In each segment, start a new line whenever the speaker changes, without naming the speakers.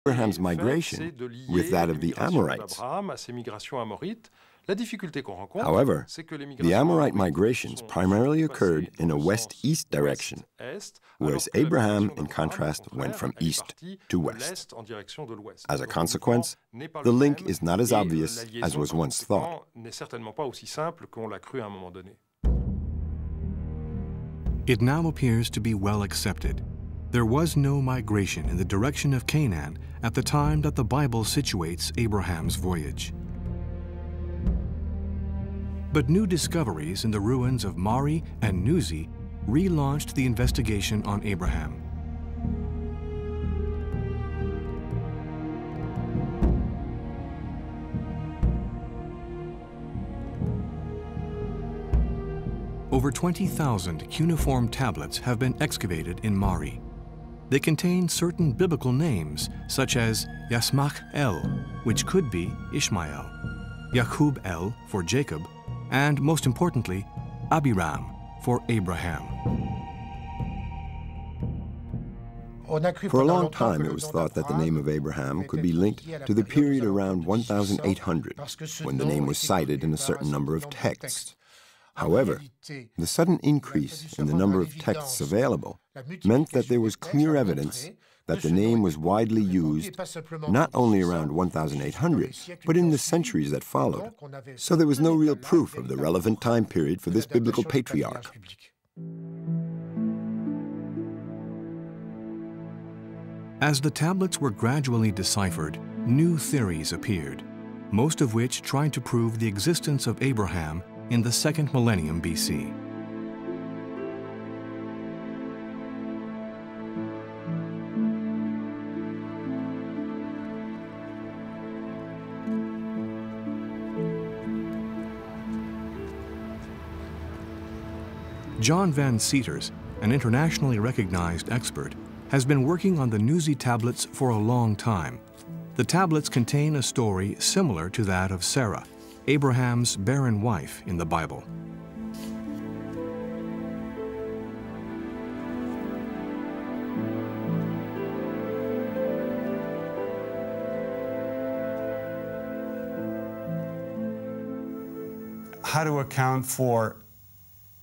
Abraham's migration with that of the Amorites. However, the Amorite migrations primarily occurred in a west-east direction, whereas Abraham, in contrast, went from east to west. As a consequence, the link is not as obvious as was once thought.
It now appears to be well accepted. There was no migration in the direction of Canaan at the time that the Bible situates Abraham's voyage. But new discoveries in the ruins of Mari and Nuzi relaunched the investigation on Abraham. Over 20,000 cuneiform tablets have been excavated in Mari. They contain certain biblical names, such as Yasmach El, which could be Ishmael, Yaqub El for Jacob, and most importantly, Abiram for Abraham.
For a long time, it was thought that the name of Abraham could be linked to the period around 1800, when the name was cited in a certain number of texts. However, the sudden increase in the number of texts available meant that there was clear evidence that the name was widely used not only around 1800, but in the centuries that followed. So there was no real proof of the relevant time period for this biblical patriarch.
As the tablets were gradually deciphered, new theories appeared, most of which tried to prove the existence of Abraham in the second millennium BC. John Van Seters, an internationally recognized expert, has been working on the Nuzi tablets for a long time. The tablets contain a story similar to that of Sarah, Abraham's barren wife in the Bible.
How to account for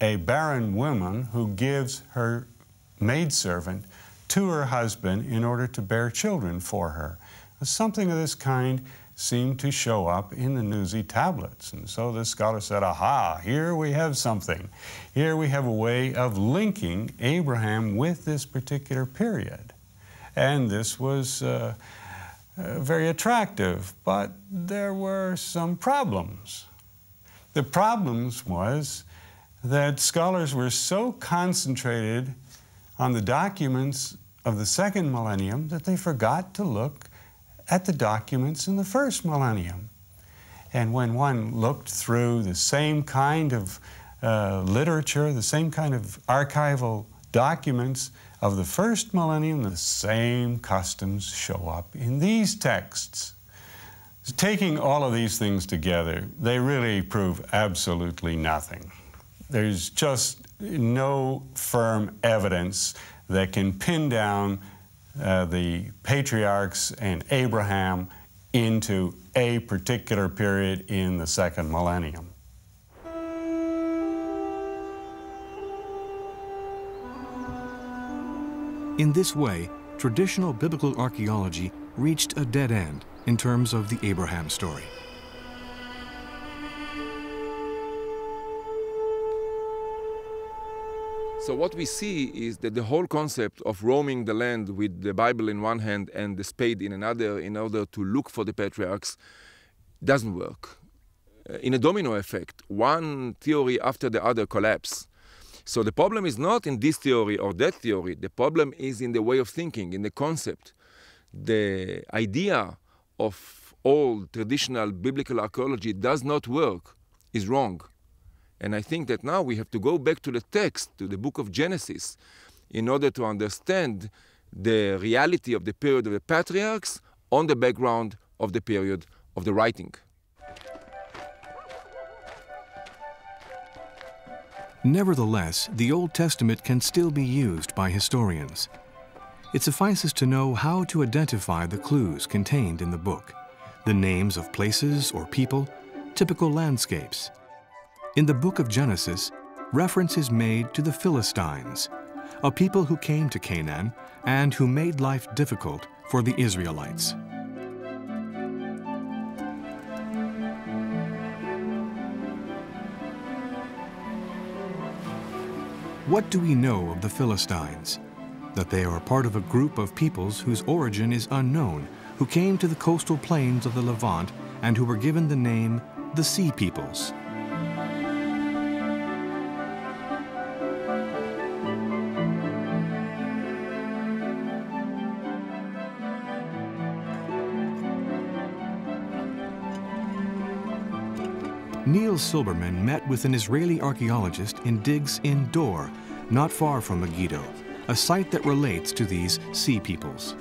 a barren woman who gives her maidservant to her husband in order to bear children for her. Something of this kind seemed to show up in the Nuzi tablets. And so the scholar said, aha, here we have something. Here we have a way of linking Abraham with this particular period. And this was very attractive, but there were some problems. The problems was that scholars were so concentrated on the documents of the second millennium that they forgot to look at the documents in the first millennium. And when one looked through the same kind of literature, the same kind of archival documents of the first millennium, the same customs show up in these texts. Taking all of these things together, they really prove absolutely nothing. There's just no firm evidence that can pin down the patriarchs and Abraham into a particular period in the second millennium.
In this way, traditional biblical archaeology reached a dead end in terms of the Abraham story.
So what we see is that the whole concept of roaming the land with the Bible in one hand and the spade in another in order to look for the patriarchs doesn't work. In a domino effect, one theory after the other collapse. So the problem is not in this theory or that theory. The problem is in the way of thinking, in the concept. The idea of old traditional biblical archaeology does not work, is wrong. And I think that now we have to go back to the text, to the book of Genesis, in order to understand the reality of the period of the patriarchs on the background of the period of the writing.
Nevertheless, the Old Testament can still be used by historians. It suffices to know how to identify the clues contained in the book, the names of places or people, typical landscapes. In the book of Genesis, reference is made to the Philistines, a people who came to Canaan and who made life difficult for the Israelites. What do we know of the Philistines? That they are part of a group of peoples whose origin is unknown, who came to the coastal plains of the Levant and who were given the name the Sea Peoples. Niels Silberman met with an Israeli archaeologist in digs in Dor, not far from Megiddo, a site that relates to these sea peoples.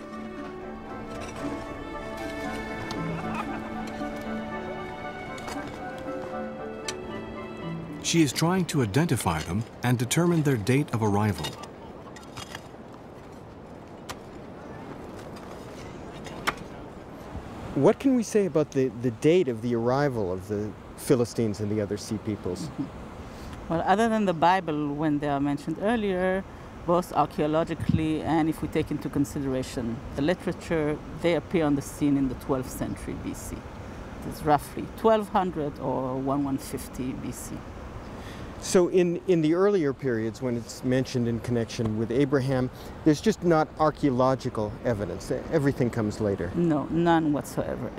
She is trying to identify them and determine their date of arrival.
What can we say about the date of the arrival of the Philistines and the other sea peoples?
Mm-hmm. Well, other than the Bible, when they are mentioned earlier, both archaeologically and if we take into consideration the literature, they appear on the scene in the 12th century BC. It is roughly 1200 or 1150 BC.
So in the earlier periods, when it's mentioned in connection with Abraham, there's just not archaeological evidence. Everything comes later.
No, none whatsoever.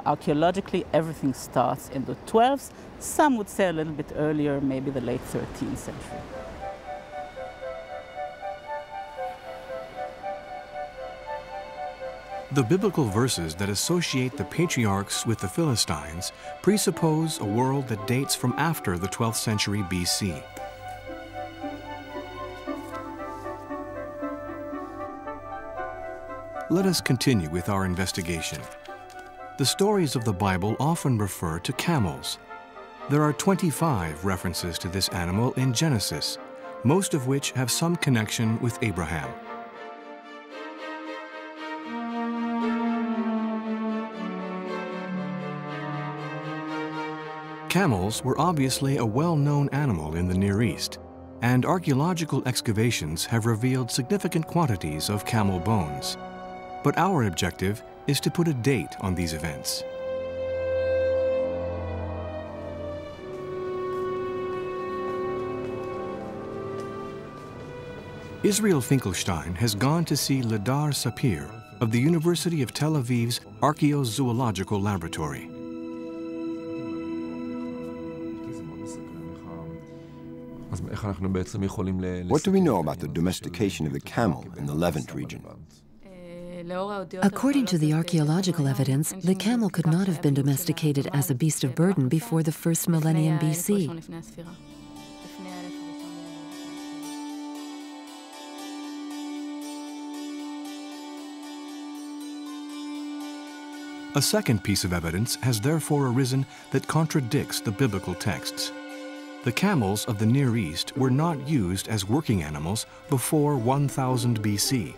Archaeologically, everything starts in the 12th. Some would say a little bit earlier, maybe the late 13th century.
The biblical verses that associate the patriarchs with the Philistines presuppose a world that dates from after the 12th century BC. Let us continue with our investigation. The stories of the Bible often refer to camels. There are 25 references to this animal in Genesis, most of which have some connection with Abraham. Camels were obviously a well-known animal in the Near East, and archaeological excavations have revealed significant quantities of camel bones. But our objective is to put a date on these events. Israel Finkelstein has gone to see Ladar Sapir of the University of Tel Aviv's Archaeozoological Laboratory.
What do we know about the domestication of the camel in the Levant region?
According to the archaeological evidence, the camel could not have been domesticated as a beast of burden before the first millennium BC.
A second piece of evidence has therefore arisen that contradicts the biblical texts. The camels of the Near East were not used as working animals before 1000 BC.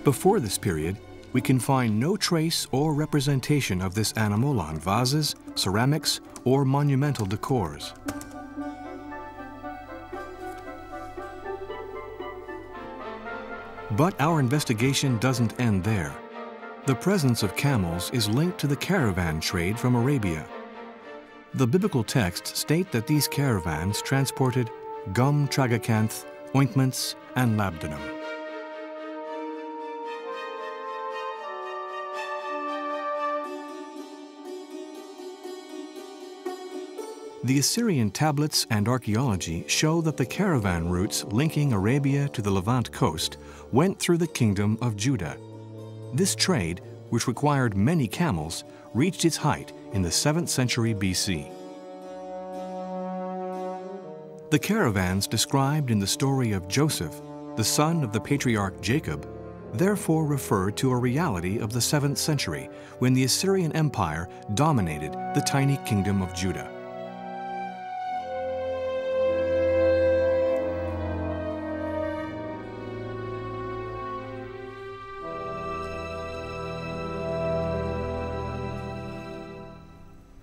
Before this period, we can find no trace or representation of this animal on vases, ceramics, or monumental decors. But our investigation doesn't end there. The presence of camels is linked to the caravan trade from Arabia. The biblical texts state that these caravans transported gum tragacanth, ointments, and labdanum. The Assyrian tablets and archaeology show that the caravan routes linking Arabia to the Levant coast went through the kingdom of Judah. This trade, which required many camels, reached its height in the 7th century BC. The caravans described in the story of Joseph, the son of the patriarch Jacob, therefore refer to a reality of the 7th century when the Assyrian Empire dominated the tiny kingdom of Judah.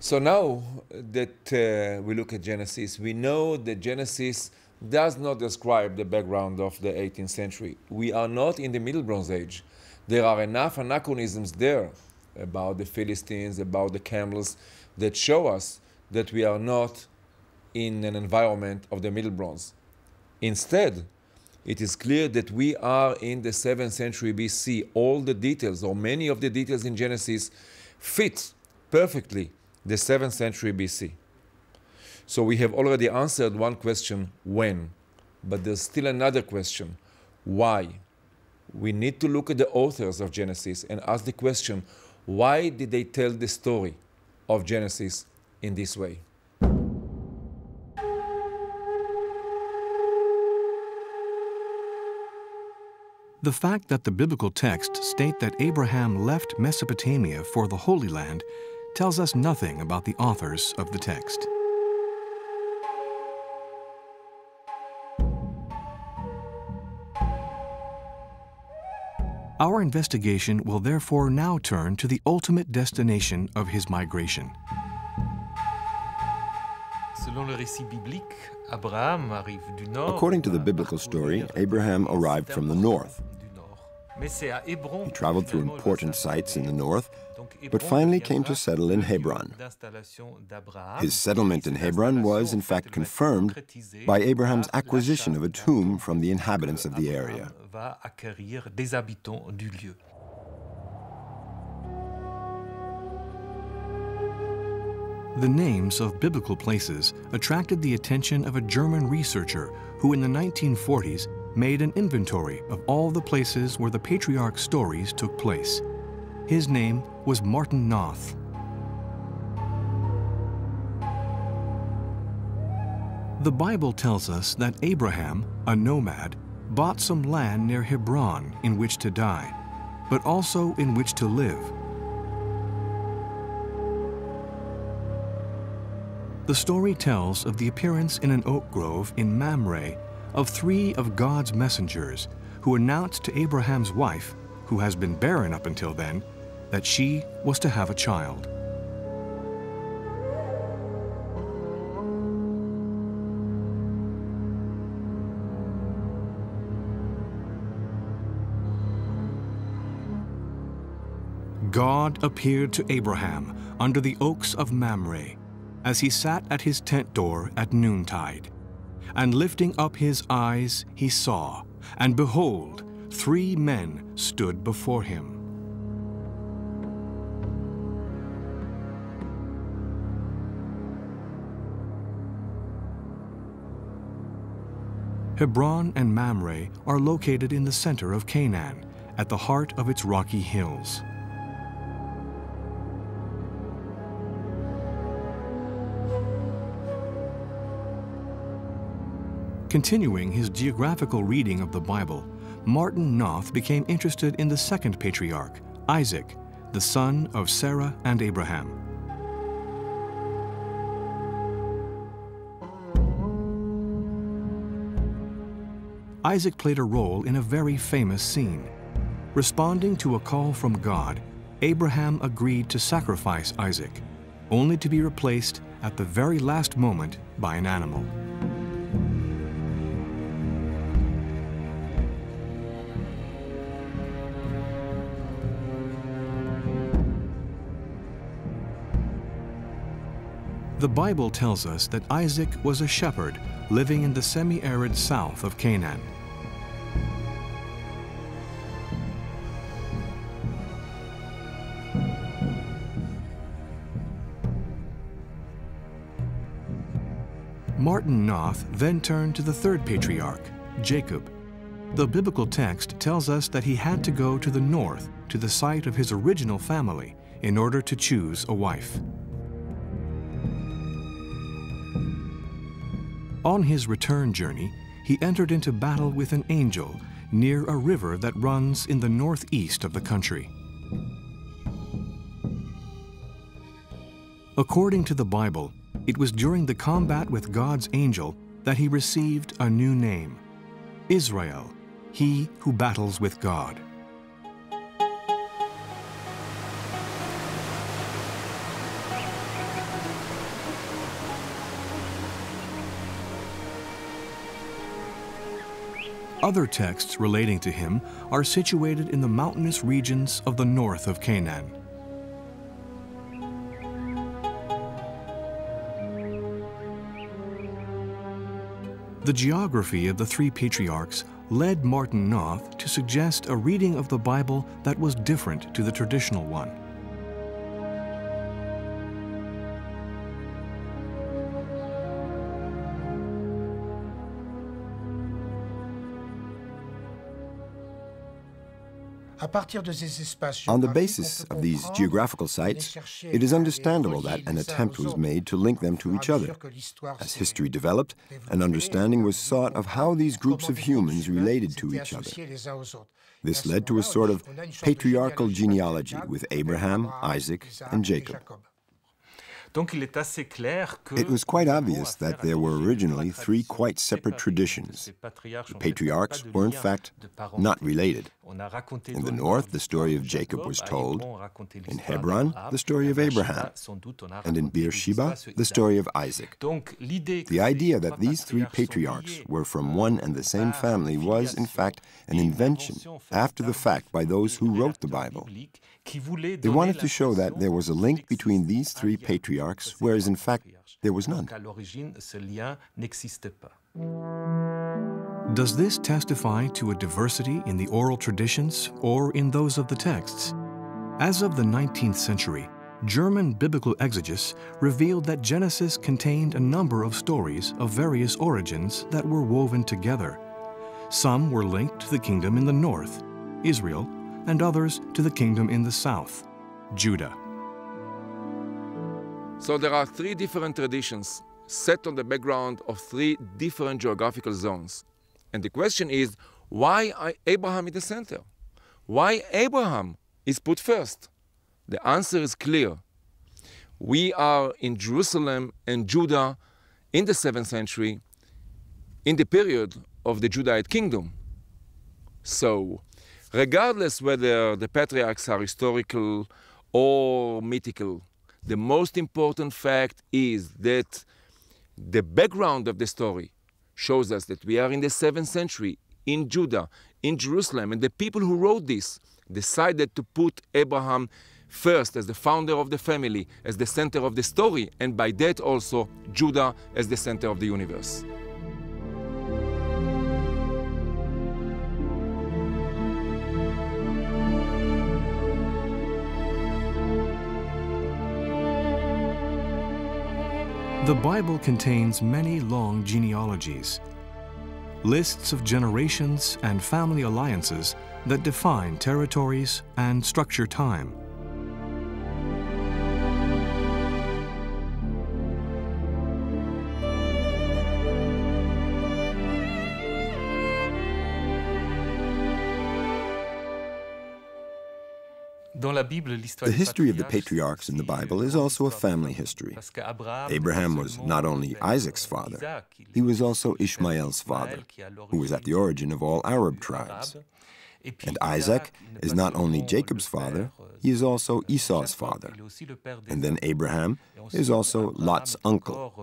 So now that we look at Genesis, we know that Genesis does not describe the background of the 18th century. We are not in the Middle Bronze Age. There are enough anachronisms there about the Philistines, about the camels, that show us that we are not in an environment of the Middle Bronze. Instead, it is clear that we are in the 7th century BC. All the details, or many of the details in Genesis, fit perfectly the 7th century BC. So we have already answered one question, when? But there's still another question, why? We need to look at the authors of Genesis and ask the question, why did they tell the story of Genesis in this way?
The fact that the biblical texts state that Abraham left Mesopotamia for the Holy Land tells us nothing about the authors of the text. Our investigation will therefore now turn to the ultimate destination of his migration.
According to the biblical story, Abraham arrived from the north. He traveled through important sites in the north, but finally came to settle in Hebron. His settlement in Hebron was, in fact, confirmed by Abraham's acquisition of a tomb from the inhabitants of the area.
The names of biblical places attracted the attention of a German researcher who in the 1940s made an inventory of all the places where the patriarch stories took place. His name was Martin Noth. The Bible tells us that Abraham, a nomad, bought some land near Hebron in which to die, but also in which to live. The story tells of the appearance in an oak grove in Mamre of 3 of God's messengers who announced to Abraham's wife, who has been barren up until then, that she was to have a child. God appeared to Abraham under the oaks of Mamre as he sat at his tent door at noontide. And lifting up his eyes, he saw, and behold, 3 men stood before him. Hebron and Mamre are located in the center of Canaan, at the heart of its rocky hills. Continuing his geographical reading of the Bible, Martin Noth became interested in the second patriarch, Isaac, the son of Sarah and Abraham. Isaac played a role in a very famous scene. Responding to a call from God, Abraham agreed to sacrifice Isaac, only to be replaced at the very last moment by an animal. The Bible tells us that Isaac was a shepherd living in the semi-arid south of Canaan. Martin Noth then turned to the third patriarch, Jacob. The biblical text tells us that he had to go to the north to the site of his original family in order to choose a wife. On his return journey, he entered into battle with an angel near a river that runs in the northeast of the country. According to the Bible, it was during the combat with God's angel that he received a new name, Israel, he who battles with God. Other texts relating to him are situated in the mountainous regions of the north of Canaan. The geography of the three patriarchs led Martin Noth to suggest a reading of the Bible that was different to the traditional one.
On the basis of these geographical sites, it is understandable that an attempt was made to link them to each other. As history developed, an understanding was sought of how these groups of humans related to each other. This led to a sort of patriarchal genealogy with Abraham, Isaac, and Jacob. It was quite obvious that there were originally three quite separate traditions. The patriarchs were in fact not related. In the north, the story of Jacob was told. In Hebron, the story of Abraham. And in Beersheba, the story of Isaac. The idea that these three patriarchs were from one and the same family was, in fact, an invention after the fact by those who wrote the Bible. They wanted to show that there was a link between these three patriarchs, whereas in fact there was none.
Does this testify to a diversity in the oral traditions or in those of the texts? As of the 19th century, German biblical exegesis revealed that Genesis contained a number of stories of various origins that were woven together. Some were linked to the kingdom in the north, Israel, and others to the kingdom in the south, Judah.
So there are three different traditions set on the background of three different geographical zones. And the question is, why Abraham in the center? Why Abraham is put first? The answer is clear. We are in Jerusalem and Judah in the 7th century, in the period of the Judahite kingdom. So, regardless whether the patriarchs are historical or mythical, the most important fact is that the background of the story shows us that we are in the 7th century, in Judah, in Jerusalem, and the people who wrote this decided to put Abraham first as the founder of the family, as the center of the story, and by that also Judah as the center of the universe.
The Bible contains many long genealogies, lists of generations and family alliances that define territories and structure time.
The history of the patriarchs in the Bible is also a family history. Abraham was not only Isaac's father, he was also Ishmael's father, who was at the origin of all Arab tribes. And Isaac is not only Jacob's father, he is also Esau's father. And then Abraham is also Lot's uncle.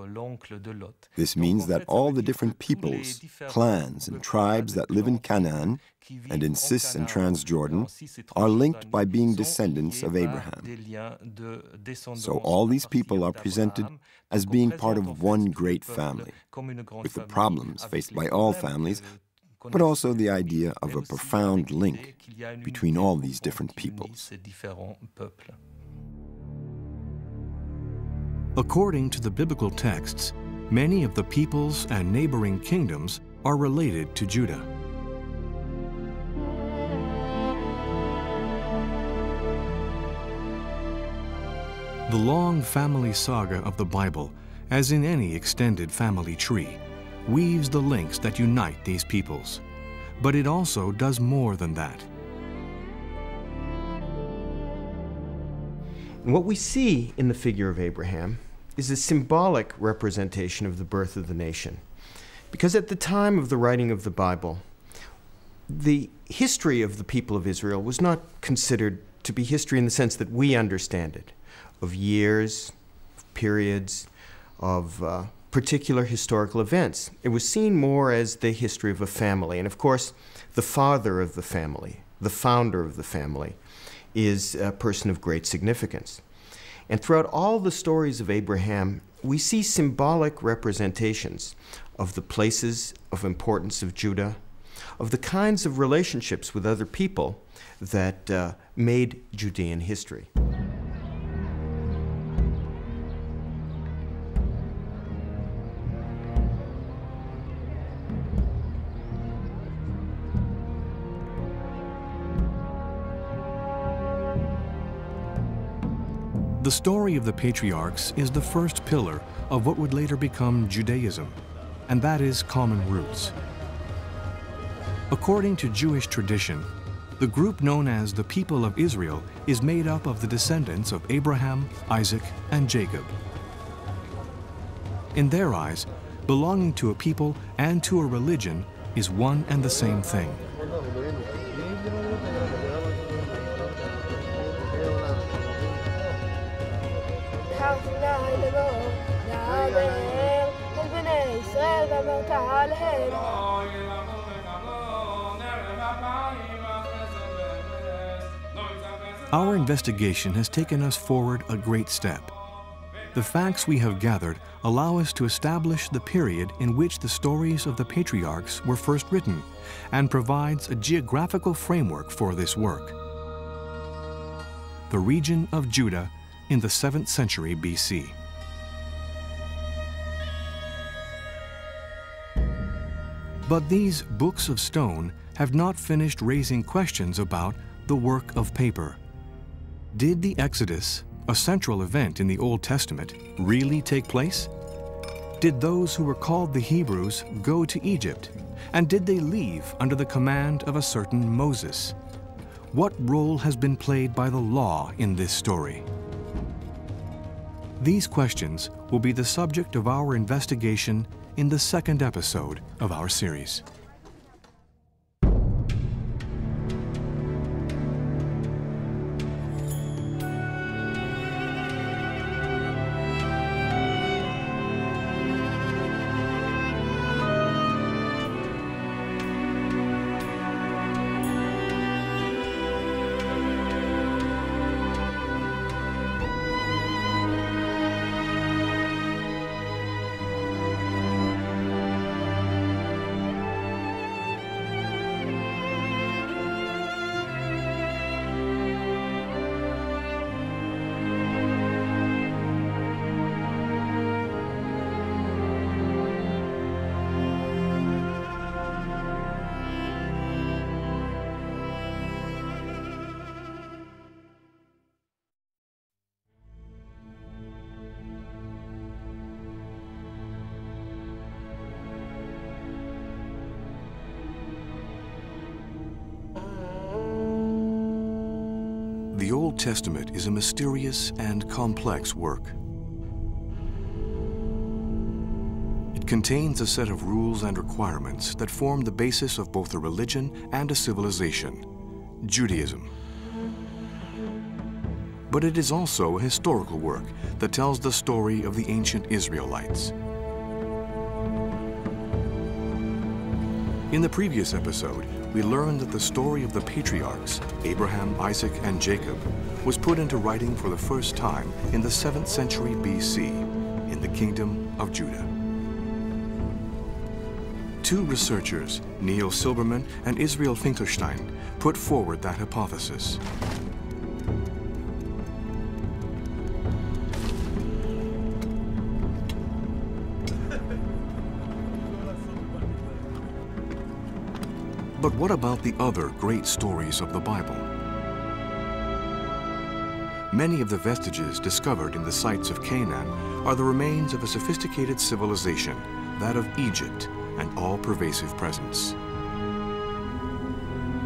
This means that all the different peoples, clans, and tribes that live in Canaan and in Cis and Transjordan are linked by being descendants of Abraham. So all these people are presented as being part of one great family, with the problems faced by all families, but also the idea of a profound link between all these different peoples.
According to the biblical texts, many of the peoples and neighboring kingdoms are related to Judah. The long family saga of the Bible, as in any extended family tree, weaves the links that unite these peoples. But it also does more than that.
And what we see in the figure of Abraham is a symbolic representation of the birth of the nation. Because at the time of the writing of the Bible, the history of the people of Israel was not considered to be history in the sense that we understand it, of years, of periods, of particular historical events. It was seen more as the history of a family. And of course, the father of the family, the founder of the family, is a person of great significance. And throughout all the stories of Abraham, we see symbolic representations of the places of importance of Judah, of the kinds of relationships with other people that made Judean history.
The story of the patriarchs is the first pillar of what would later become Judaism, and that is common roots. According to Jewish tradition, the group known as the people of Israel is made up of the descendants of Abraham, Isaac, and Jacob. In their eyes, belonging to a people and to a religion is one and the same thing. Our investigation has taken us forward a great step. The facts we have gathered allow us to establish the period in which the stories of the patriarchs were first written and provides a geographical framework for this work. The region of Judah in the 7th century BC. But these books of stone have not finished raising questions about the work of paper. Did the Exodus, a central event in the Old Testament, really take place? Did those who were called the Hebrews go to Egypt? And did they leave under the command of a certain Moses? What role has been played by the law in this story? These questions will be the subject of our investigation in the 2nd episode of our series. The Old Testament is a mysterious and complex work. It contains a set of rules and requirements that form the basis of both a religion and a civilization, Judaism. But it is also a historical work that tells the story of the ancient Israelites. In the previous episode, we learned that the story of the patriarchs, Abraham, Isaac, and Jacob, was put into writing for the first time in the 7th century BC in the kingdom of Judah. Two researchers, Neil Silberman and Israel Finkelstein, put forward that hypothesis. But what about the other great stories of the Bible? Many of the vestiges discovered in the sites of Canaan are the remains of a sophisticated civilization, that of Egypt, an all-pervasive presence.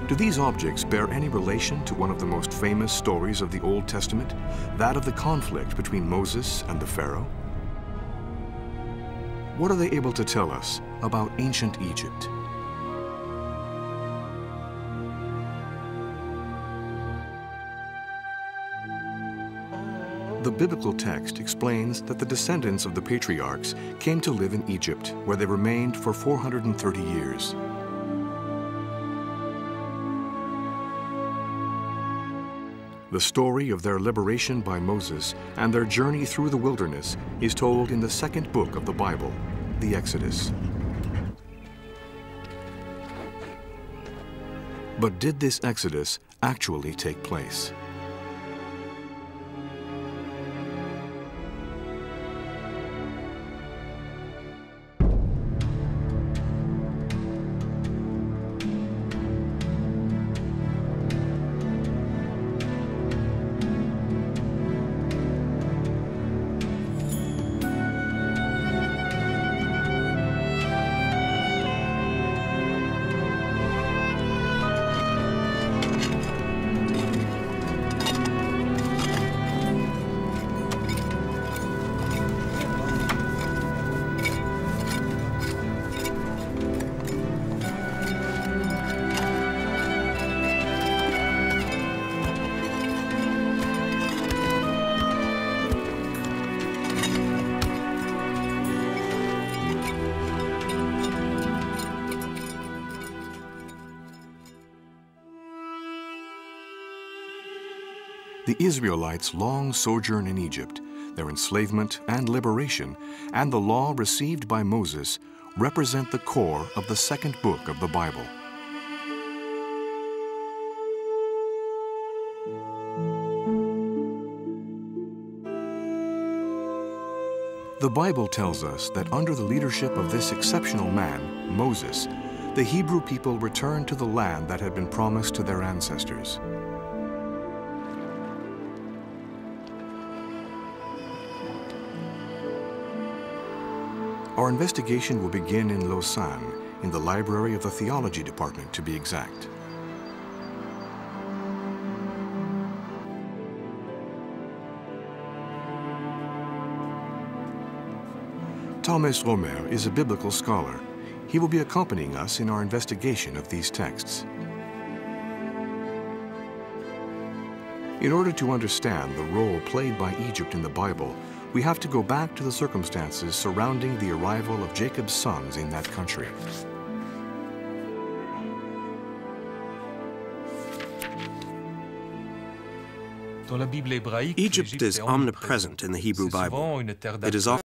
Do these objects bear any relation to one of the most famous stories of the Old Testament, that of the conflict between Moses and the Pharaoh? What are they able to tell us about ancient Egypt? The biblical text explains that the descendants of the patriarchs came to live in Egypt, where they remained for 430 years. The story of their liberation by Moses and their journey through the wilderness is told in the second book of the Bible, the Exodus. But did this Exodus actually take place? The Israelites' long sojourn in Egypt, their enslavement and liberation, and the law received by Moses represent the core of the second book of the Bible. The Bible tells us that under the leadership of this exceptional man, Moses, the Hebrew people returned to the land that had been promised to their ancestors. Our investigation will begin in Lausanne, in the library of the theology department to be exact. Thomas Romer is a biblical scholar. He will be accompanying us in our investigation of these texts. In order to understand the role played by Egypt in the Bible, we have to go back to the circumstances surrounding the arrival of Jacob's sons in that country.
Egypt is omnipresent in the Hebrew Bible. It is often